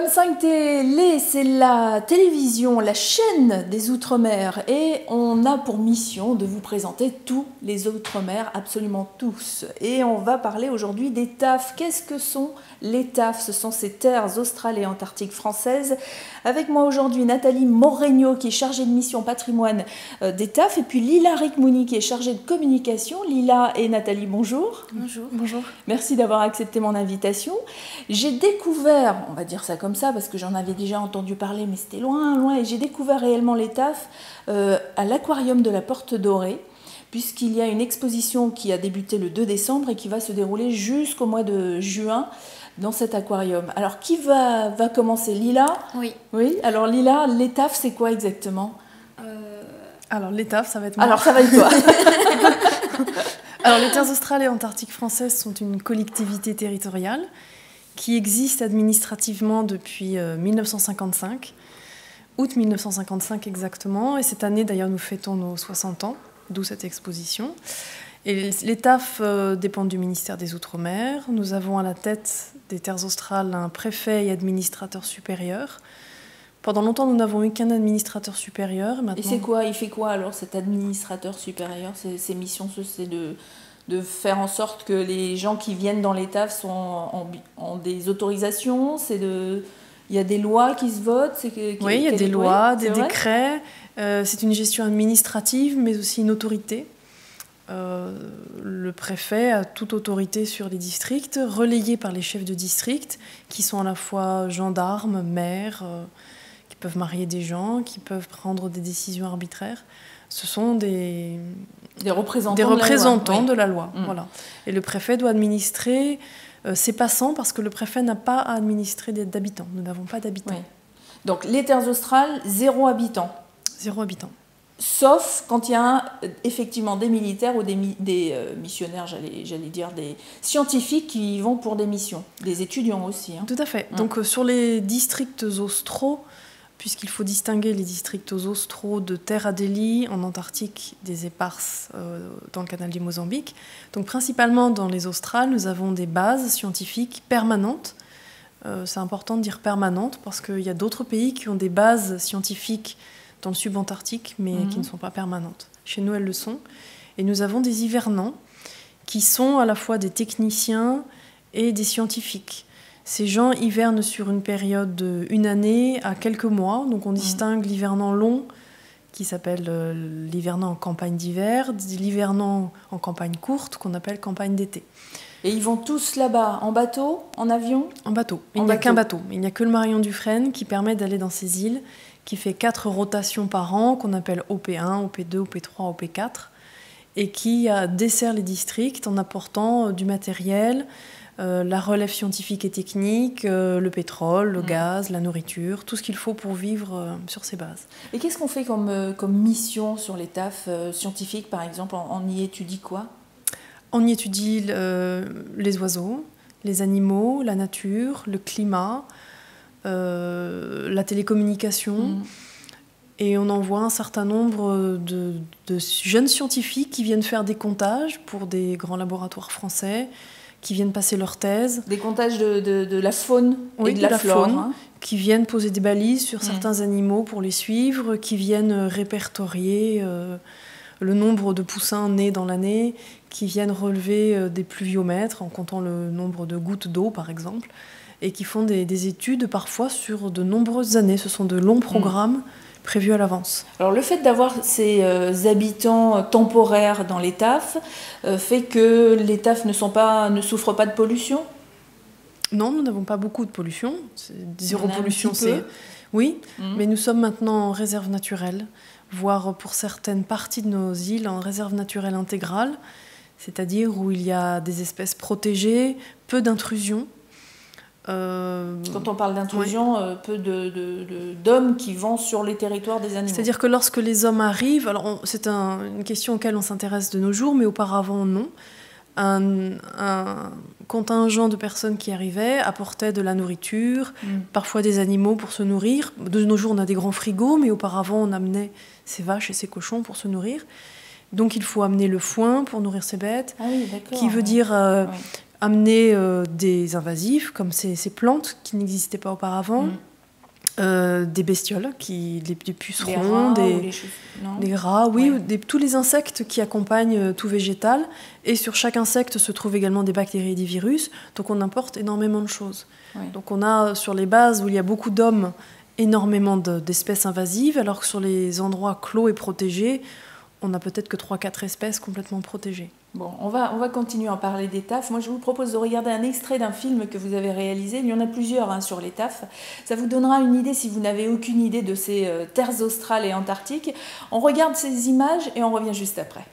BAM5 Télé, c'est la télévision, la chaîne des Outre-mer. Et on a pour mission de vous présenter tous les Outre-mer, absolument tous. Et on va parler aujourd'hui des TAF. Qu'est-ce que sont les TAF? Ce sont ces terres australes et antarctiques françaises. Avec moi aujourd'hui, Nathalie Morregno, qui est chargée de mission patrimoine des TAF. Et puis Lila Ricmouni, qui est chargée de communication. Lila et Nathalie, bonjour. Bonjour. Bonjour. Merci d'avoir accepté mon invitation. J'ai découvert, on va dire ça comme ça, parce que j'en avais déjà entendu parler, mais c'était loin, loin, et j'ai découvert réellement les TAF à l'aquarium de la Porte Dorée, puisqu'il y a une exposition qui a débuté le 2 décembre et qui va se dérouler jusqu'au mois de juin dans cet aquarium. Alors, qui va commencer? Lila? Oui. Oui, alors Lila, les TAF, c'est quoi exactement? Alors, les TAF, ça va être moi. Alors, ça va être toi. Alors, les terres australes et antarctiques françaises sont une collectivité territoriale qui existe administrativement depuis 1955, août 1955 exactement. Et cette année, d'ailleurs, nous fêtons nos 60 ans, d'où cette exposition. Et les TAF dépendent du ministère des Outre-mer. Nous avons à la tête des terres australes un préfet et administrateur supérieur. Pendant longtemps, nous n'avons eu qu'un administrateur supérieur. Maintenant... Et c'est quoi? Il fait quoi alors, cet administrateur supérieur? Ses missions, c'est de faire en sorte que les gens qui viennent dans les TAF ont des autorisations? Il y a des lois qui se votent? Oui, il y a des lois, des décrets. C'est une gestion administrative, mais aussi une autorité. Le préfet a toute autorité sur les districts, relayé par les chefs de district, qui sont à la fois gendarmes, maires, qui peuvent marier des gens, qui peuvent prendre des décisions arbitraires. Ce sont des représentants de la loi. Mmh. Voilà. Et le préfet doit administrer ses passants, parce que le préfet n'a pas à administrer d'habitants. Nous n'avons pas d'habitants. Oui. Donc les terres australes, 0 habitants. 0 habitants. Sauf quand il y a effectivement des militaires ou des missionnaires, j'allais dire des scientifiques qui y vont pour des missions. Des étudiants aussi. Hein. Tout à fait. Donc sur les districts austraux, puisqu'il faut distinguer les districts austraux de Terre Adélie en Antarctique, des éparses dans le canal du Mozambique. Donc principalement dans les Australes, nous avons des bases scientifiques permanentes. C'est important de dire permanentes parce qu'il y a d'autres pays qui ont des bases scientifiques dans le subantarctique, mais qui ne sont pas permanentes. Chez nous, elles le sont. Et nous avons des hivernants qui sont à la fois des techniciens et des scientifiques. Ces gens hivernent sur une période d'une année à quelques mois. Donc on distingue l'hivernant long, qui s'appelle l'hivernant en campagne d'hiver, l'hivernant en campagne courte, qu'on appelle campagne d'été. Et ils vont tous là-bas, en bateau, en avion? En bateau. Il n'y a qu'un bateau. Il n'y a que le Marion Dufresne qui permet d'aller dans ces îles, qui fait 4 rotations par an, qu'on appelle OP1, OP2, OP3, OP4, et qui dessert les districts en apportant du matériel, la relève scientifique et technique, le pétrole, le gaz, la nourriture, tout ce qu'il faut pour vivre sur ces bases. Et qu'est-ce qu'on fait comme mission sur les TAF scientifiques, par exemple? On y étudie quoi? On y étudie les oiseaux, les animaux, la nature, le climat, la télécommunication. Et on envoie un certain nombre de jeunes scientifiques qui viennent faire des comptages pour des grands laboratoires français, qui viennent passer leur thèse. Des comptages de la faune et de la flore, flore. Hein. Qui viennent poser des balises sur certains animaux pour les suivre, qui viennent répertorier le nombre de poussins nés dans l'année, qui viennent relever des pluviomètres en comptant le nombre de gouttes d'eau, par exemple, et qui font des études parfois sur de nombreuses années. Ce sont de longs programmes prévus à l'avance. Alors le fait d'avoir ces habitants temporaires dans les TAF fait que les TAF ne souffrent pas de pollution? Non, nous n'avons pas beaucoup de pollution. Zéro pollution, c'est... Oui, mais nous sommes maintenant en réserve naturelle, voire pour certaines parties de nos îles en réserve naturelle intégrale, c'est-à-dire où il y a des espèces protégées, peu d'intrusion. Quand on parle d'intrusion, peu d'hommes qui vont sur les territoires des animaux. C'est-à-dire que lorsque les hommes arrivent, alors c'est une question auquel on s'intéresse de nos jours, mais auparavant non, un contingent de personnes qui arrivaient apportait de la nourriture, parfois des animaux pour se nourrir. De nos jours, on a des grands frigos, mais auparavant, on amenait ses vaches et ses cochons pour se nourrir. Donc il faut amener le foin pour nourrir ces bêtes, qui veut dire amener des invasifs, comme ces plantes qui n'existaient pas auparavant, des bestioles, des pucerons, les rats, oui, tous les insectes qui accompagnent tout végétal. Et sur chaque insecte se trouvent également des bactéries et des virus. Donc on importe énormément de choses. Ouais. Donc on a sur les bases où il y a beaucoup d'hommes, énormément d'espèces invasives, alors que sur les endroits clos et protégés, on n'a peut-être que 3-4 espèces complètement protégées. Bon, on va continuer à en parler des TAF. Moi, je vous propose de regarder un extrait d'un film que vous avez réalisé. Il y en a plusieurs sur les TAF. Ça vous donnera une idée si vous n'avez aucune idée de ces terres australes et antarctiques. On regarde ces images et on revient juste après.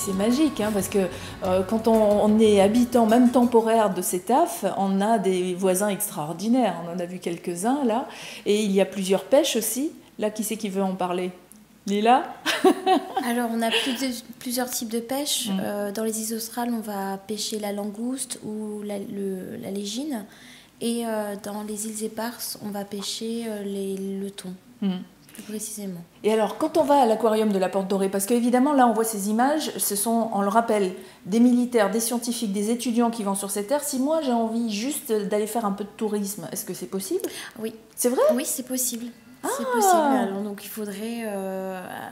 C'est magique, hein, parce que quand on est habitant, même temporaire de ces TAF, on a des voisins extraordinaires. On en a vu quelques-uns là. Et il y a plusieurs pêches aussi. Là, qui c'est qui veut en parler ? Lila ? Alors, on a plusieurs types de pêche. Dans les îles australes, on va pêcher la langouste ou la légine. Et dans les îles éparses, on va pêcher le thon. Plus précisément. Et alors, quand on va à l'aquarium de la Porte Dorée, parce qu'évidemment, là, on voit ces images, ce sont, on le rappelle, des militaires, des scientifiques, des étudiants qui vont sur ces terres. Si moi, j'ai envie juste d'aller faire un peu de tourisme, est-ce que c'est possible ? Oui. C'est vrai ? Oui, c'est possible. C'est possible. Alors, donc, il faudrait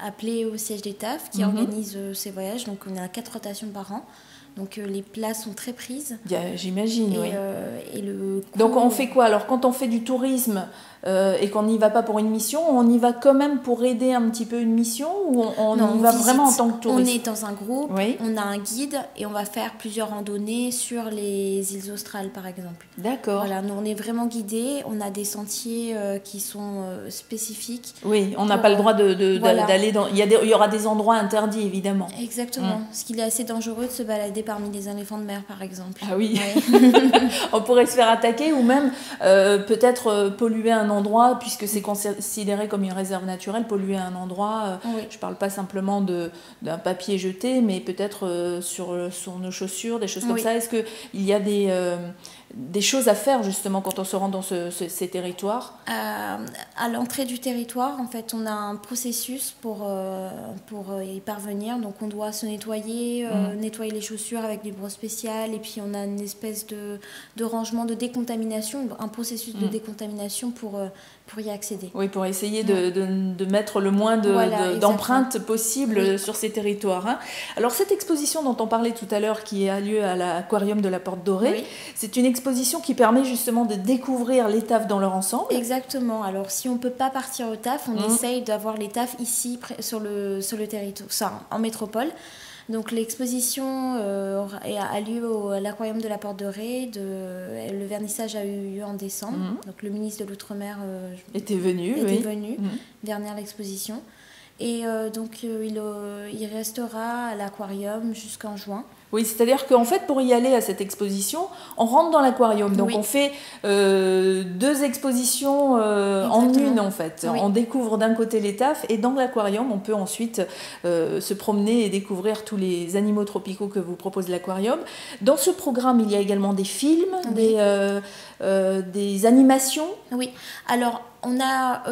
appeler au siège des TAF qui organise ces voyages. Donc, on a 4 rotations par an. Donc, les places sont très prises. J'imagine, oui. Et le coût... Donc, on fait quoi ? Alors, quand on fait du tourisme et qu'on n'y va pas pour une mission, on y va quand même pour aider un petit peu une mission ou on y va vraiment en tant que touriste ? On est dans un groupe, on a un guide et on va faire plusieurs randonnées sur les îles australes, par exemple. D'accord. Voilà, nous, on est vraiment guidés. On a des sentiers qui sont spécifiques. Oui, on n'a pas le droit d'aller dans... Il y aura des endroits interdits, évidemment. Exactement. Parce qu'il est assez dangereux de se balader parmi les éléphants de mer, par exemple. Ah oui. On pourrait se faire attaquer ou même peut-être polluer un endroit, puisque c'est considéré comme une réserve naturelle, polluer un endroit. Je ne parle pas simplement d'un papier jeté, mais peut-être sur nos chaussures, des choses comme ça. Est-ce qu'il y a des choses à faire justement quand on se rend dans ces territoires ? À l'entrée du territoire, en fait, on a un processus pour y parvenir. Donc, on doit se nettoyer, nettoyer les chaussures avec des brosses spéciales, et puis on a une espèce de rangement, de décontamination, un processus de décontamination pour y accéder. Oui, pour essayer de mettre le moins d'empreintes possibles sur ces territoires. Hein. Alors, cette exposition dont on parlait tout à l'heure, qui a lieu à l'aquarium de la Porte Dorée, c'est une exposition qui permet justement de découvrir les TAF dans leur ensemble. Exactement. Alors, si on ne peut pas partir au TAF, on essaye d'avoir les TAF ici, sur le territoire, en métropole. Donc l'exposition a lieu à l'aquarium de la Porte de Ré. Le vernissage a eu lieu en décembre. Donc le ministre de l'Outre-mer était venu vernir l'exposition. Et donc il restera à l'aquarium jusqu'en juin. Oui, c'est-à-dire qu'en fait, pour y aller à cette exposition, on rentre dans l'aquarium. Donc, on fait 2 expositions en une, en fait. Oui. On découvre d'un côté les tafs et dans l'aquarium, on peut ensuite se promener et découvrir tous les animaux tropicaux que vous propose l'aquarium. Dans ce programme, il y a également des films, des animations. Oui, alors on a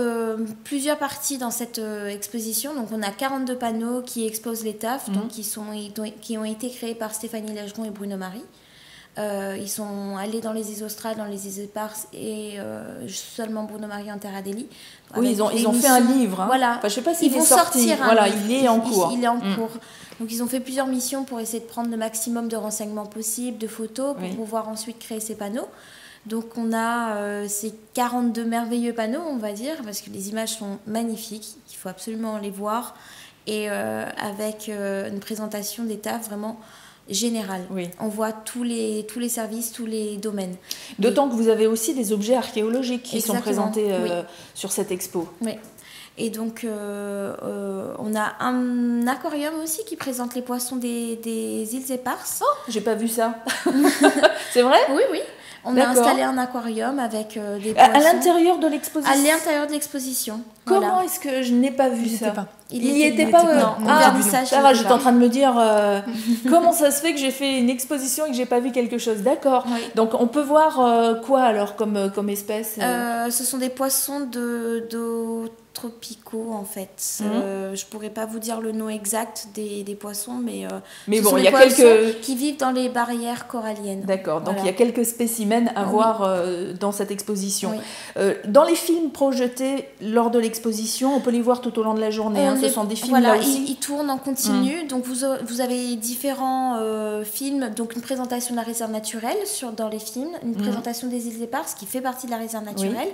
plusieurs parties dans cette exposition. Donc on a 42 panneaux qui exposent les tafs, donc qui ont été créés par Stéphanie Legeron et Bruno Marie. Ils sont allés dans les îles australes, dans les îles éparses et seulement Bruno Marie en Terre Adélie. Oui, ils ont fait un livre. Hein. Voilà. Enfin, je ne sais pas s'il est sorti. Voilà, il est en cours. Il est en cours. Donc ils ont fait plusieurs missions pour essayer de prendre le maximum de renseignements possibles, de photos, pour pouvoir ensuite créer ces panneaux. Donc on a ces 42 merveilleux panneaux, on va dire, parce que les images sont magnifiques, il faut absolument les voir, et avec une présentation des tafs vraiment générale. Oui. On voit tous les services, tous les domaines. D'autant que vous avez aussi des objets archéologiques qui sont présentés sur cette expo. Oui. Et donc, on a un aquarium aussi qui présente les poissons des îles éparses. Oh, j'ai pas vu ça. C'est vrai ? Oui, oui. On a installé un aquarium avec des poissons. À l'intérieur de l'exposition ? À l'intérieur de l'exposition. Comment est-ce que je n'ai pas vu ça ? Il y était pas. Ça va, j'étais en train de me dire comment ça se fait que j'ai fait une exposition et que j'ai pas vu quelque chose. D'accord. Oui. Donc on peut voir quoi alors comme espèce Ce sont des poissons d'eau tropicaux en fait. Je pourrais pas vous dire le nom exact des poissons, mais bon, il y a quelques qui vivent dans les barrières coralliennes. D'accord. Donc il y a quelques spécimens à voir dans cette exposition. Oui. Dans les films projetés lors de l'exposition, on peut les voir tout au long de la journée. Ce sont des films là aussi. Ils tournent en continu. Donc vous avez différents films. Donc une présentation de la réserve naturelle dans les films, une présentation des îles éparses qui fait partie de la réserve naturelle.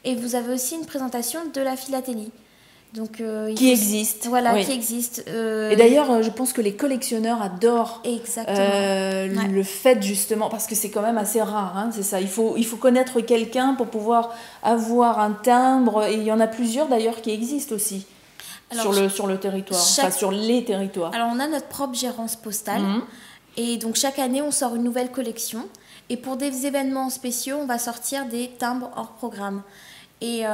Et vous avez aussi une présentation de la philatélie. Donc, qui existe. Voilà, qui existe. Et d'ailleurs, je pense que les collectionneurs adorent le fait justement, parce que c'est quand même assez rare, hein, c'est ça. Il faut connaître quelqu'un pour pouvoir avoir un timbre, et il y en a plusieurs d'ailleurs qui existent aussi. Alors, sur le territoire, sur les territoires. Alors, on a notre propre gérance postale. Et donc, chaque année, on sort une nouvelle collection. Et pour des événements spéciaux, on va sortir des timbres hors programme. Et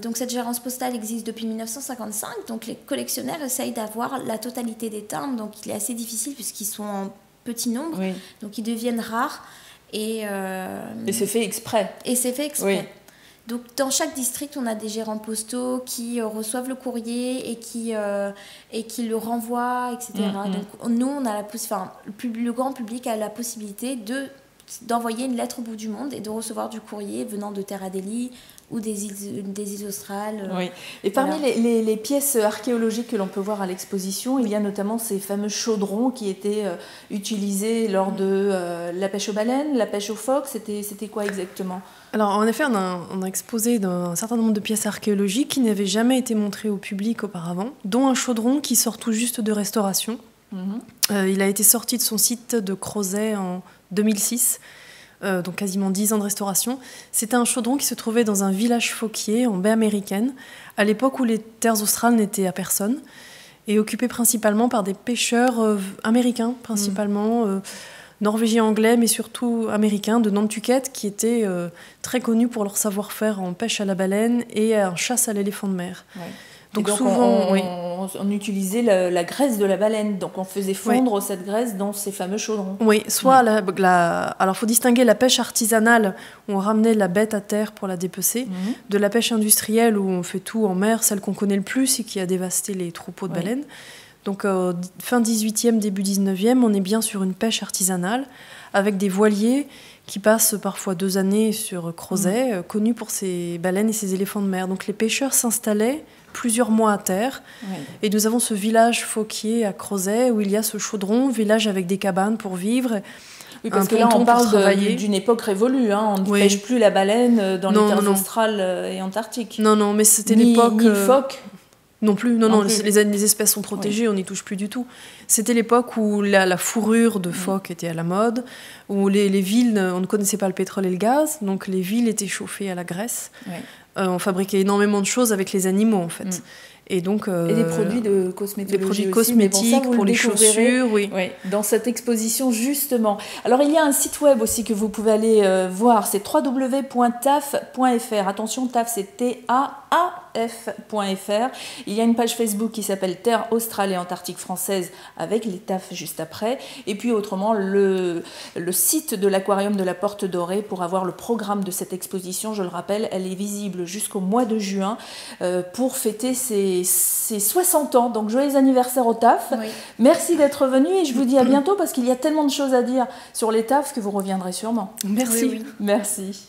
donc cette gérance postale existe depuis 1955, donc les collectionneurs essayent d'avoir la totalité des timbres, donc il est assez difficile puisqu'ils sont en petit nombre, donc ils deviennent rares. Et c'est fait exprès. Et c'est fait exprès. Oui. Donc dans chaque district, on a des gérants postaux qui reçoivent le courrier et qui le renvoient, etc. Donc nous, on a le grand public a la possibilité d'envoyer une lettre au bout du monde et de recevoir du courrier venant de Terre Adélie ou des îles australes. Oui. Et parmi les pièces archéologiques que l'on peut voir à l'exposition, il y a notamment ces fameux chaudrons qui étaient utilisés lors de la pêche aux baleines, la pêche aux phoques. C'était quoi exactement ? Alors en effet, on a exposé un certain nombre de pièces archéologiques qui n'avaient jamais été montrées au public auparavant, dont un chaudron qui sort tout juste de restauration. Il a été sorti de son site de Crozet en 2006, donc quasiment 10 ans de restauration. C'était un chaudron qui se trouvait dans un village phoquier en baie américaine, à l'époque où les terres australes n'étaient à personne, et occupé principalement par des pêcheurs américains, principalement norvégiens, anglais, mais surtout américains, de Nantucket, qui étaient très connus pour leur savoir-faire en pêche à la baleine et en chasse à l'éléphant de mer. Ouais. Donc souvent, on utilisait la graisse de la baleine, donc on faisait fondre cette graisse dans ces fameux chaudrons. Oui, soit alors il faut distinguer la pêche artisanale, où on ramenait la bête à terre pour la dépecer, de la pêche industrielle, où on fait tout en mer, celle qu'on connaît le plus et qui a dévasté les troupeaux de baleines. Donc fin 18e, début 19e, on est bien sur une pêche artisanale, avec des voiliers qui passent parfois 2 années sur Crozet, connus pour ces baleines et ces éléphants de mer. Donc les pêcheurs s'installaient plusieurs mois à terre. Et nous avons ce village phoquier à Crozet où il y a ce chaudron, village avec des cabanes pour vivre. Oui, parce que là, on parle d'une époque révolue. Hein. On ne pêche plus la baleine dans les terres australes et antarctiques. Non, mais c'était l'époque... Ni le phoque. Non plus, non, les espèces sont protégées, on n'y touche plus du tout. C'était l'époque où la fourrure de phoque était à la mode, où les villes, on ne connaissait pas le pétrole et le gaz, donc les villes étaient chauffées à la graisse. On fabriquait énormément de choses avec les animaux, en fait. Et donc, et des produits de cosmétologie. Des produits cosmétiques pour les chaussures, oui. Dans cette exposition, justement. Alors, il y a un site web aussi que vous pouvez aller voir, c'est www.taf.fr. Attention, TAF, c'est TAAF.fr. Il y a une page Facebook qui s'appelle Terre australe et antarctique française avec les TAF juste après. Et puis, autrement, le site de l'aquarium de la Porte Dorée pour avoir le programme de cette exposition. Je le rappelle, elle est visible jusqu'au mois de juin pour fêter ses 60 ans, donc joyeux anniversaire au TAF. Merci d'être venu et je vous dis à bientôt parce qu'il y a tellement de choses à dire sur les TAF que vous reviendrez sûrement. Merci. Merci.